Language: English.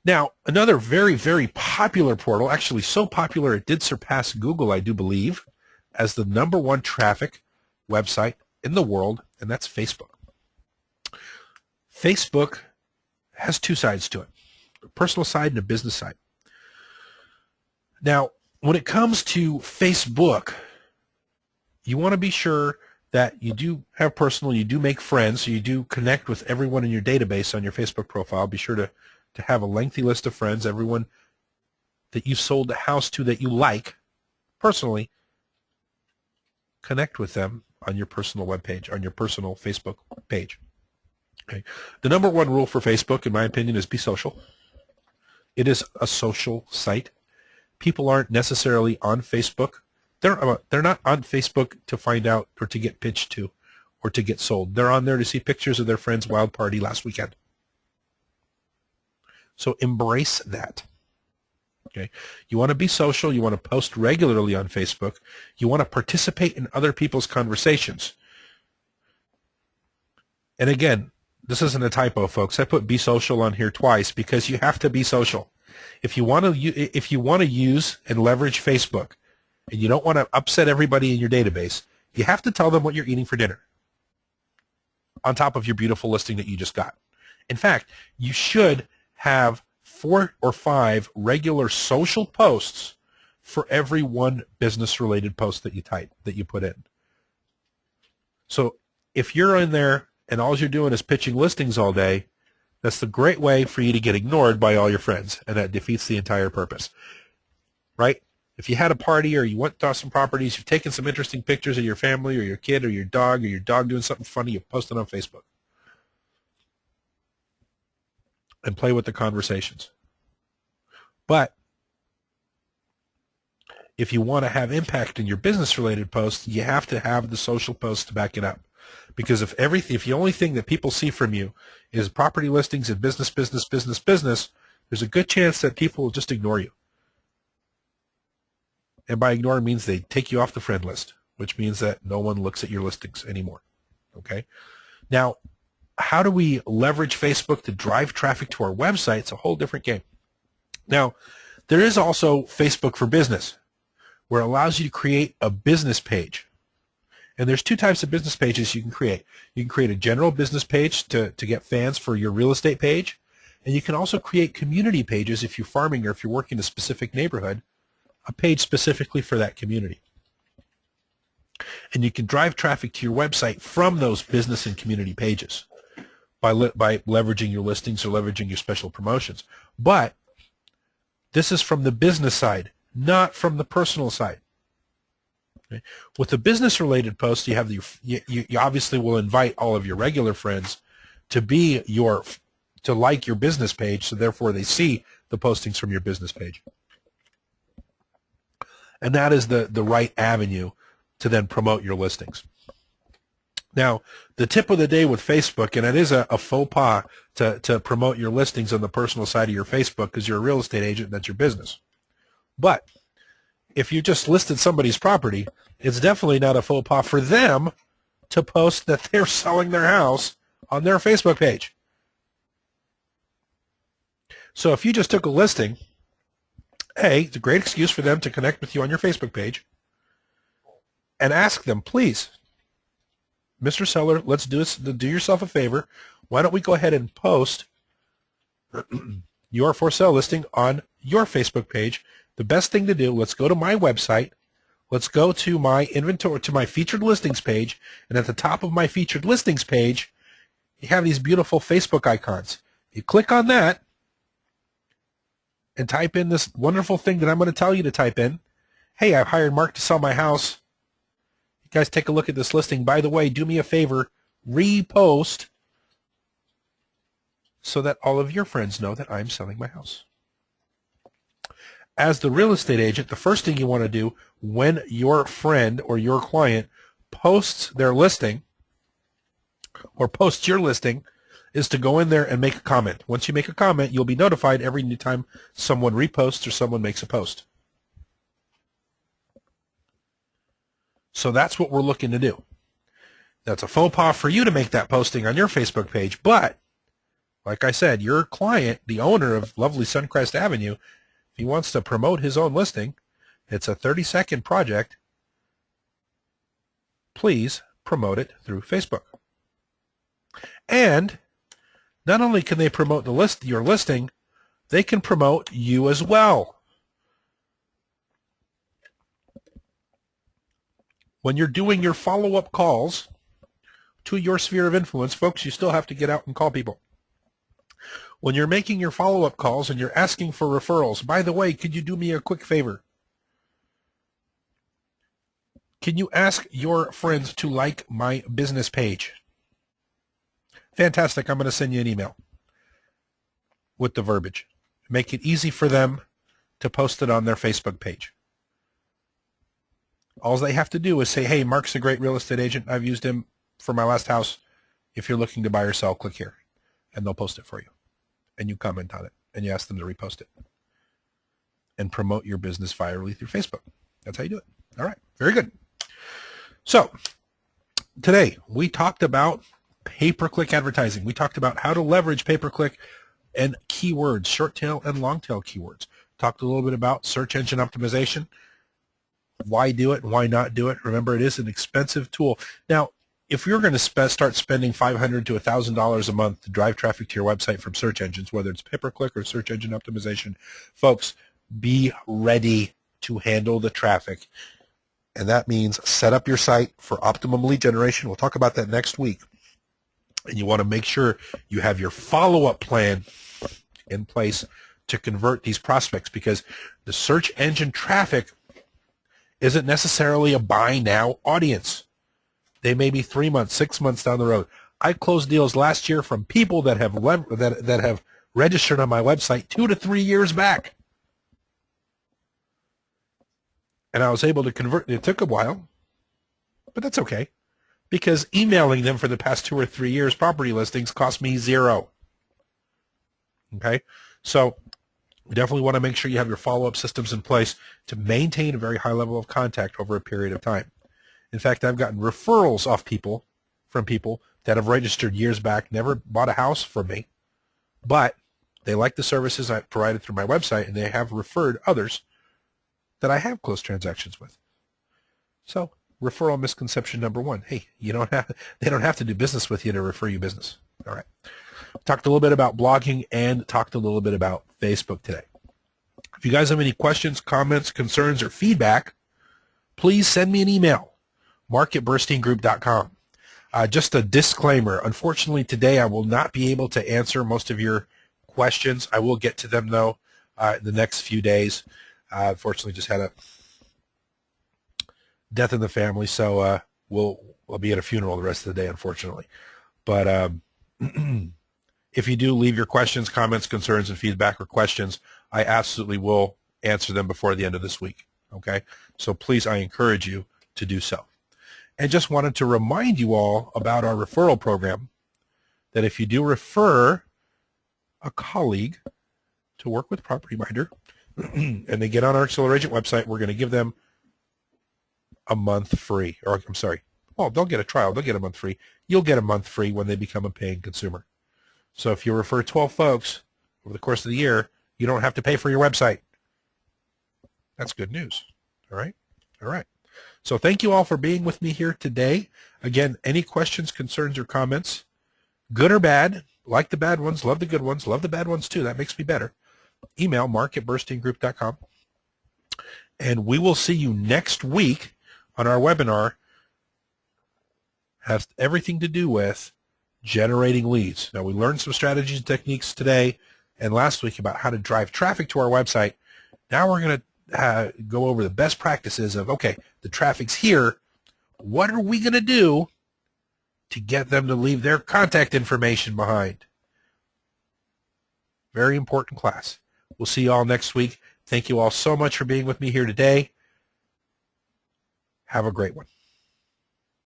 Now, another very, very popular portal, actually so popular it did surpass Google, I do believe, as the #1 traffic website in the world, and that's Facebook. Facebook has two sides to it, a personal side and a business side. Now, when it comes to Facebook, you want to be sure that you do have personal, you do make friends, so you do connect with everyone in your database on your Facebook profile. Be sure to have a lengthy list of friends, everyone that you've sold a house to that you like personally. Connect with them on your personal webpage, on your personal Facebook page. Okay. The #1 rule for Facebook, in my opinion, is be social. It is a social site. People aren't necessarily on Facebook. They're not on Facebook to find out or to get pitched to or to get sold. They're on there to see pictures of their friend's wild party last weekend. So embrace that. Okay. You want to be social. You want to post regularly on Facebook. You want to participate in other people's conversations. And again, this isn't a typo, folks. I put be social on here twice because you have to be social. If you want to use and leverage Facebook, and you don't want to upset everybody in your database, you have to tell them what you're eating for dinner on top of your beautiful listing that you just got. In fact, you should have 4 or 5 regular social posts for every one business-related post that you put in. So if you're in there and all you're doing is pitching listings all day, that's the great way for you to get ignored by all your friends, and that defeats the entire purpose, right? If you had a party or you went to some properties, you've taken some interesting pictures of your family or your kid or your dog doing something funny, you post it on Facebook. And play with the conversations. But if you want to have impact in your business-related posts, you have to have the social posts to back it up. Because if the only thing that people see from you is property listings and business, there's a good chance that people will just ignore you. And by ignore means they take you off the friend list, which means that no one looks at your listings anymore. Okay? Now, how do we leverage Facebook to drive traffic to our website? It's a whole different game. Now, there is also Facebook for Business, where it allows you to create a business page. And there's 2 types of business pages you can create. You can create a general business page to get fans for your real estate page. And you can also create community pages if you're farming or if you're working in a specific neighborhood, a page specifically for that community. And you can drive traffic to your website from those business and community pages by leveraging your listings or leveraging your special promotions. But this is from the business side, not from the personal side. Okay? With the business-related posts, you have you obviously will invite all of your regular friends to like your business page, so therefore they see the postings from your business page. And that is the right avenue to then promote your listings. Now, the tip of the day with Facebook, and it is a faux pas to promote your listings on the personal side of your Facebook because you're a real estate agent and that's your business. But if you just listed somebody's property, it's definitely not a faux pas for them to post that they're selling their house on their Facebook page. So if you just took a listing, hey, it's a great excuse for them to connect with you on your Facebook page and ask them, please, Mr. Seller, let's do yourself a favor. Why don't we go ahead and post your for sale listing on your Facebook page? The best thing to do, let's go to my website. Let's go to my inventory, to my featured listings page. And at the top of my featured listings page, you have these beautiful Facebook icons. You click on that and type in this wonderful thing that I'm going to tell you to type in. Hey, I've hired Mark to sell my house. You guys take a look at this listing. By the way, do me a favor, repost so that all of your friends know that I'm selling my house. As the real estate agent, the first thing you want to do when your friend or your client posts their listing or posts your listing is to go in there and make a comment. Once you make a comment, you'll be notified every new time someone reposts or someone makes a post. So that's what we're looking to do. That's a faux pas for you to make that posting on your Facebook page, but Like I said, your client, the owner of lovely Suncrest Avenue, if he wants to promote his own listing, it's a 30-second project. Please promote it through Facebook. And not only can they promote your listing, they can promote you as well. When you're doing your follow-up calls to your sphere of influence, folks, you still have to get out and call people. When you're making your follow-up calls and you're asking for referrals, by the way, could you do me a quick favor? Can you ask your friends to like my business page? Fantastic. I'm going to send you an email with the verbiage. Make it easy for them to post it on their Facebook page. All they have to do is say, hey, Mark's a great real estate agent. I've used him for my last house. If you're looking to buy or sell, click here. And they'll post it for you. And you comment on it. And you ask them to repost it. And promote your business virally through Facebook. That's how you do it. All right. Very good. So today we talked about pay-per-click advertising. We talked about how to leverage pay-per-click and keywords, short tail and long tail keywords. Talked a little bit about search engine optimization. Why do it? Why not do it? Remember, it is an expensive tool. Now, if you're going to start spending $500 to $1,000 a month to drive traffic to your website from search engines, whether it's pay-per-click or search engine optimization, folks, be ready to handle the traffic. And that means set up your site for optimum lead generation. We'll talk about that next week. And you want to make sure you have your follow-up plan in place to convert these prospects, because the search engine traffic isn't necessarily a buy now audience. They may be 3 months, 6 months down the road. I closed deals last year from people that have that have registered on my website 2 to 3 years back. And I was able to convert. It took a while, but that's okay, because emailing them for the past 2 or 3 years property listings cost me $0. Okay? So you definitely want to make sure you have your follow-up systems in place to maintain a very high level of contact over a period of time. In fact, I've gotten referrals from people that have registered years back, never bought a house from me, but they like the services I provided through my website, and they have referred others that I have closed transactions with. So, referral misconception number one: hey, they don't have to do business with you to refer you business. All right. Talked a little bit about blogging and talked a little bit about Facebook today. If you guys have any questions, comments, concerns, or feedback, please send me an email, mark@bursteingroup.com. Just a disclaimer. Unfortunately, today I will not be able to answer most of your questions. I will get to them, though, in the next few days. Unfortunately, just had a death in the family, so we'll be at a funeral the rest of the day, unfortunately. But if you do leave your questions, comments, concerns, and feedback or questions, I absolutely will answer them before the end of this week. Okay? So please, I encourage you to do so. And just wanted to remind you all about our referral program, that if you do refer a colleague to work with Property Minder and they get on our Accelerate website, we're going to give them a month free. Or I'm sorry. Well, they'll get a trial. They'll get a month free. You'll get a month free when they become a paying consumer. So if you refer 12 folks over the course of the year, you don't have to pay for your website. That's good news. All right? All right. So thank you all for being with me here today. Again, any questions, concerns, or comments, good or bad, like the bad ones, love the good ones, love the bad ones too. That makes me better. Email mark@bursteingroup.com. And we will see you next week on our webinar. Has everything to do with generating leads. Now, we learned some strategies and techniques today and last week about how to drive traffic to our website. Now we're going to go over the best practices of, okay, the traffic's here. What are we going to do to get them to leave their contact information behind? Very important class. We'll see you all next week. Thank you all so much for being with me here today. Have a great one.